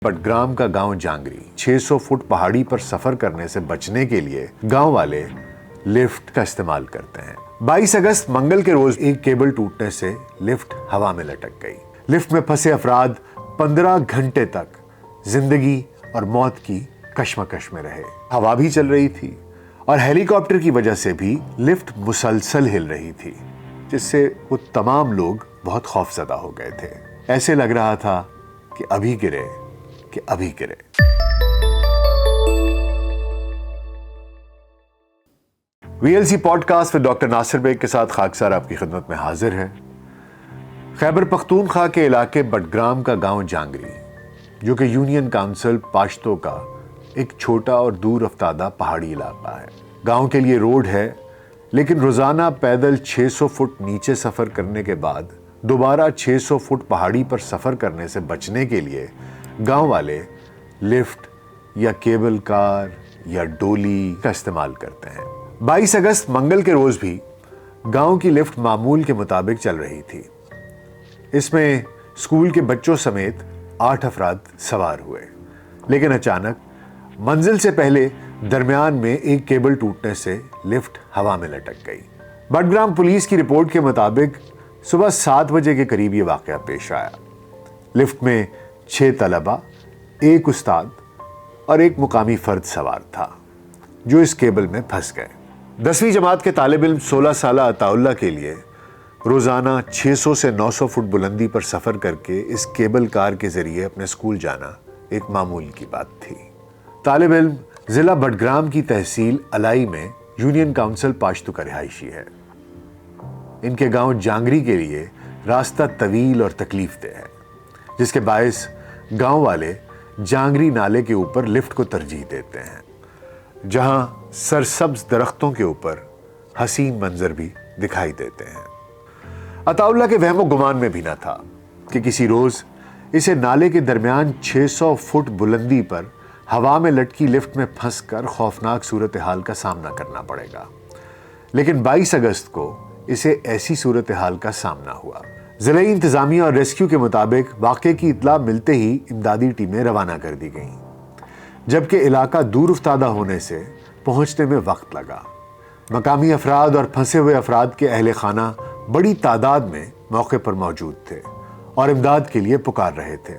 बडग्राम का गांव जांगरी 600 फुट पहाड़ी पर सफर करने से बचने के लिए गांव वाले लिफ्ट का इस्तेमाल करते हैं। 22 अगस्त मंगल के रोज एक केबल टूटने से लिफ्ट हवा में लटक गई। लिफ्ट में फंसे अफराद 15 घंटे तक जिंदगी और मौत की कश्मकश में रहे। हवा भी चल रही थी और हेलीकॉप्टर की वजह से भी लिफ्ट मुसलसल हिल रही थी, जिससे वो तमाम लोग बहुत खौफजदा हो गए थे। ऐसे लग रहा था कि अभी गिरे कि अभी गिरे। VLC podcast with doctor Nasir Baig के साथ खाकसार आपकी खिदमत में हाजिर है। खैबर पख्तूनख्वा के इलाके बडग्राम का गांव जांगरी, जो कि यूनियन काउंसिल पाश्तो का एक छोटा और दूर अफ्तादा पहाड़ी इलाका है। गांव के लिए रोड है, लेकिन रोजाना पैदल 600 फुट नीचे सफर करने के बाद दोबारा 600 फुट पहाड़ी पर सफर करने से बचने के लिए गांव वाले लिफ्ट या केबल कार या डोली का इस्तेमाल करते हैं। 22 अगस्त मंगल के रोज भी गांव की लिफ्ट मामूल के मुताबिक चल रही थी। इसमें स्कूल के बच्चों समेत 8 अफराद सवार हुए, लेकिन अचानक मंजिल से पहले दरमियान में एक केबल टूटने से लिफ्ट हवा में लटक गई। बडग्राम पुलिस की रिपोर्ट के मुताबिक सुबह 7 बजे के करीब ये वाकया पेश आया। लिफ्ट में 6 तलबा, एक उस्ताद और एक मुकामी फर्द सवार था, जो इस केबल में फंस गए। 10वीं जमात के तालिब इल्म 16 साला अताउल्लाह के लिए रोजाना 600 से 900 फुट बुलंदी पर सफर करके इस केबल कार के जरिए अपने स्कूल जाना एक मामूल की बात थी। तालिब इल्म जिला बडग्राम की तहसील अलाई में यूनियन काउंसिल पाश्तो का रिहायशी है। इनके गांव जांगरी के लिए रास्ता तवील और तकलीफदेह है, जिसके बायस गांव वाले जांगरी नाले के ऊपर लिफ्ट को तरजीह देते हैं, जहां सरसब्ज दरख्तों के ऊपर हसीन मंजर भी दिखाई देते हैं। अताउल्लाह के वहमो गुमान में भी न था कि किसी रोज इसे नाले के दरमियान 600 फुट बुलंदी पर हवा में लटकी लिफ्ट में फंसकर खौफनाक सूरत हाल का सामना करना पड़ेगा। लेकिन 22 अगस्त को इसे ऐसी सूरत हाल का सामना हुआ। जिले इंतजामिया और रेस्क्यू के मुताबिक वाक़े की इत्ला मिलते ही इमदादी टीमें रवाना कर दी गईं, जबकि इलाका दूर उफ्तादा होने से पहुंचने में वक्त लगा। मकामी अफराद और फंसे हुए अफराद के अहले खाना बड़ी तादाद में मौके पर मौजूद थे और इमदाद के लिए पुकार रहे थे।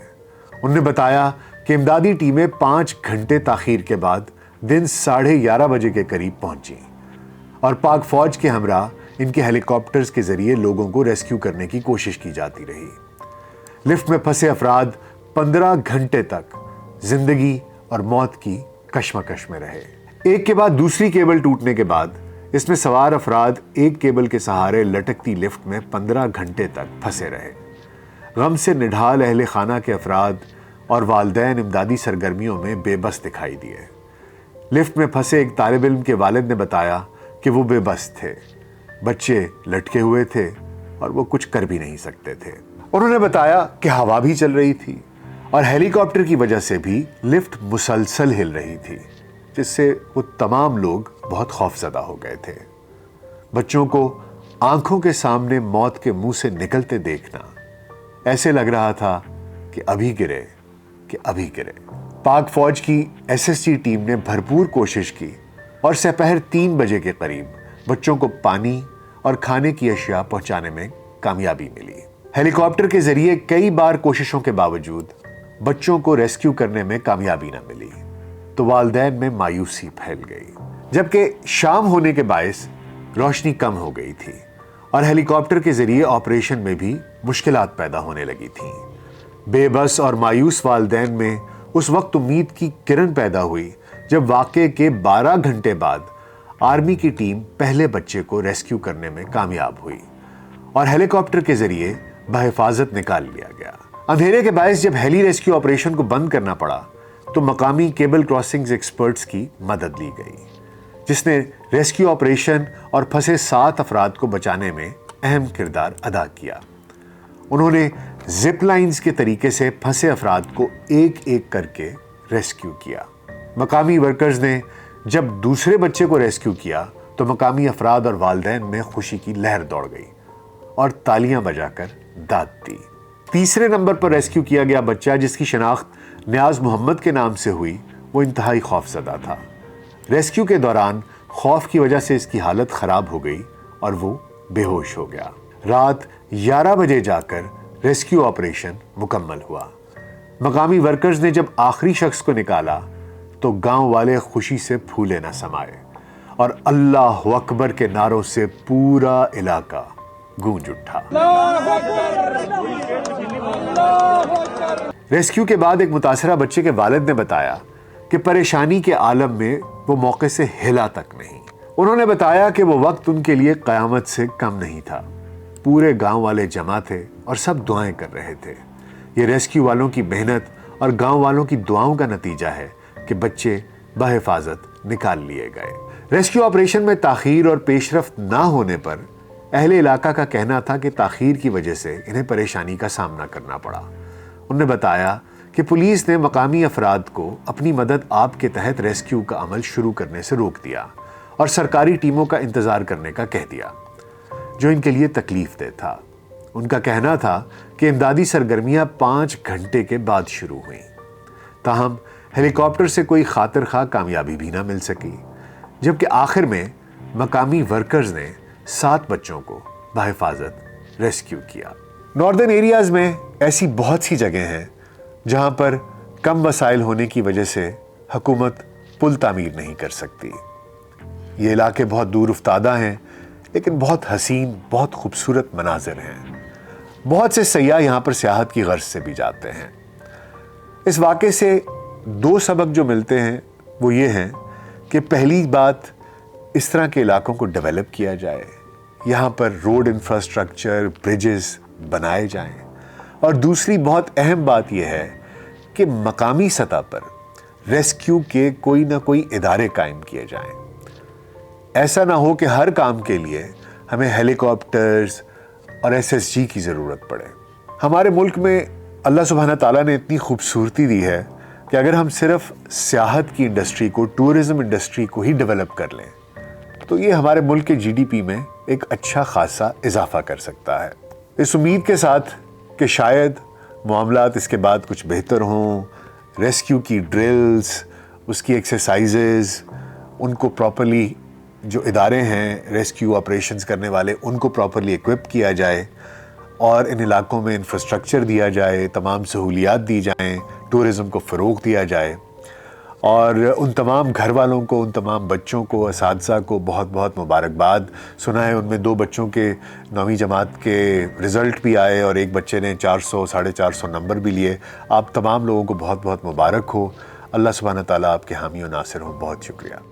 उन्होंने बताया कि इमदादी टीमें 5 घंटे ताखीर के बाद दिन 11:30 बजे के करीब पहुंची और पाक फौज के हमरा इनके हेलीकॉप्टर्स के जरिए लोगों को रेस्क्यू करने की कोशिश की जाती रही। लिफ्ट में फंसे अफराद 15 घंटे तक जिंदगी और मौत की कश्मकश में रहे। एक के बाद दूसरी केबल टूटने के बाद इसमें सवार अफराद एक केबल के सहारे लटकती लिफ्ट में 15 घंटे तक फंसे रहे। गम से निढाल अहले खाना के अफराद और वालिदैन इमदादी सरगर्मियों में बेबस दिखाई दिए। लिफ्ट में फंसे एक तालिब इल्म के वालिद ने बताया कि वो बेबस थे, बच्चे लटके हुए थे और वो कुछ कर भी नहीं सकते थे। उन्होंने बताया कि हवा भी चल रही थी और हेलीकॉप्टर की वजह से भी लिफ्ट मुसलसल हिल रही थी, जिससे वो तमाम लोग बहुत खौफजदा हो गए थे। बच्चों को आंखों के सामने मौत के मुंह से निकलते देखना ऐसे लग रहा था कि अभी गिरे कि अभी गिरे। पाक फौज की एसएसजी टीम ने भरपूर कोशिश की और दोपहर 3 बजे के करीब बच्चों को पानी और खाने की अशिया पहुंचाने में कामयाबी मिली। हेलीकॉप्टर के जरिए कई बार कोशिशों के बावजूद बच्चों को रेस्क्यू करने में कामयाबी न मिली तो वालिदैन में मायूसी फैल गई। जबकि शाम होने के बायस रोशनी कम हो गई थी और हेलीकॉप्टर के जरिए ऑपरेशन में भी मुश्किलात पैदा होने लगी थीं। बेबस और मायूस वालिदैन में उस वक्त उम्मीद की किरण पैदा हुई जब वाक़े के 12 घंटे बाद आर्मी की टीम पहले बच्चे को रेस्क्यू करने में कामयाब हुई और हेलीकॉप्टर के जरिए बहिफाजत निकाल लिया गया। अंधेरे के बायस जब हेली रेस्क्यू ऑपरेशन को बंद करना पड़ा तो मकामी केबल क्रॉसिंग्स एक्सपर्ट्स की मदद ली गई, जिसने रेस्क्यू ऑपरेशन और फंसे 7 अफराद को बचाने में अहम किरदार अदा किया। उन्होंने जिप लाइन्स के तरीके से फंसे अफराद को एक एक करके रेस्क्यू किया। मकामी वर्कर्स ने जब दूसरे बच्चे को रेस्क्यू किया तो मकामी अफराद और वालिदैन में खुशी की लहर दौड़ गई और तालियां बजाकर दाद दी। तीसरे नंबर पर रेस्क्यू किया गया बच्चा, जिसकी शनाख्त نیاز محمد کے نام سے ہوئی، وہ انتہائی خوف زدہ تھا۔ ریسکیو کے دوران خوف کی وجہ سے اس کی حالت خراب ہو گئی اور وہ بے ہوش ہو گیا۔ رات 11 بجے جا کر ریسکیو آپریشن مکمل ہوا۔ مقامی ورکرز نے جب آخری شخص کو نکالا تو گاؤں والے خوشی سے پھولے نہ سمائے اور اللہ اکبر کے نعروں سے پورا علاقہ گونج اٹھا۔ ریسکیو کے بعد ایک متاثرہ بچے کے والد نے بتایا کہ پریشانی کے عالم میں وہ موقع سے ہلا تک نہیں۔ انہوں نے بتایا کہ وہ وقت ان کے لیے قیامت سے کم نہیں تھا۔ پورے گاؤں والے جمع تھے اور سب دعائیں کر رہے تھے۔ یہ ریسکیو والوں کی محنت اور گاؤں والوں کی دعاؤں کا نتیجہ ہے کہ بچے بحفاظت نکال لیے گئے۔ ریسکیو آپریشن میں تاخیر اور پیش رفت نہ ہونے پر اہل علاقہ کا کہنا تھا کہ تاخیر کی وجہ سے انہیں پریشانی کا سامنا کرنا پڑا۔ انہوں نے بتایا کہ پولیس نے مقامی افراد کو اپنی مدد آپ کے تحت ریسکیو کا عمل شروع کرنے سے روک دیا اور سرکاری ٹیموں کا انتظار کرنے کا کہہ دیا، جو ان کے لیے تکلیف دہ تھا۔ ان کا کہنا تھا کہ امدادی سرگرمیاں 5 گھنٹے کے بعد شروع ہوئیں، تاہم ہیلی کاپٹر سے کوئی خاطر خواہ کامیابی بھی نہ مل سکی، جبکہ آخر میں مقامی ورکرز نے 7 بچوں کو بحفاظت ریسکیو کیا۔ ناردرن ایریاز میں ایسی بہت سی جگہیں ہیں جہاں پر کم وسائل ہونے کی وجہ سے حکومت پل تعمیر نہیں کر سکتی۔ یہ علاقے بہت دور افتادہ ہیں، لیکن بہت حسین، بہت خوبصورت مناظر ہیں۔ بہت سے سیاح یہاں پر سیاحت کی غرض سے بھی جاتے ہیں۔ اس واقعے سے 2 سبق جو ملتے ہیں وہ یہ ہیں کہ پہلی بات، اس طرح کے علاقوں کو ڈیولپ کیا جائے، یہاں پر روڈ انفراسٹرکچر، بریجز بنائے جائیں، اور دوسری بہت اہم بات یہ ہے کہ مقامی سطح پر ریسکیو کے کوئی نہ کوئی ادارے قائم کیے جائیں۔ ایسا نہ ہو کہ ہر کام کے لیے ہمیں ہیلی کاپٹرز اور SSG کی ضرورت پڑے۔ ہمارے ملک میں اللہ سبحانہ تعالیٰ نے اتنی خوبصورتی دی ہے کہ اگر ہم صرف سیاحت کی انڈسٹری کو، ٹورزم انڈسٹری کو ہی ڈیولپ کر لیں تو یہ ہمارے ملک کے GDP میں ایک اچھا خاصا اضافہ کر سکتا ہے۔ اس امید کے ساتھ کہ شاید معاملات اس کے بعد کچھ بہتر ہوں، ریسکیو کی ڈرلز، اس کی ایکسرسائزز، ان کو پراپرلی جو ادارے ہیں ریسکیو آپریشنز کرنے والے ان کو پراپرلی ایکوپ کیا جائے اور ان علاقوں میں انفراسٹرکچر دیا جائے، تمام سہولیات دی جائیں، ٹورزم کو فروغ دیا جائے، اور ان تمام گھر والوں کو، ان تمام بچوں کو، اساتذہ کو بہت بہت مبارکباد۔ سنا ہے ان میں 2 بچوں کے 9ویں جماعت کے رزلٹ بھی آئے اور ایک بچے نے 400 450 نمبر بھی لیے۔ آپ تمام لوگوں کو بہت بہت مبارک ہو۔ اللہ سبحانہ تعالیٰ آپ کے حامی و ناصر ہو۔ بہت شکریہ۔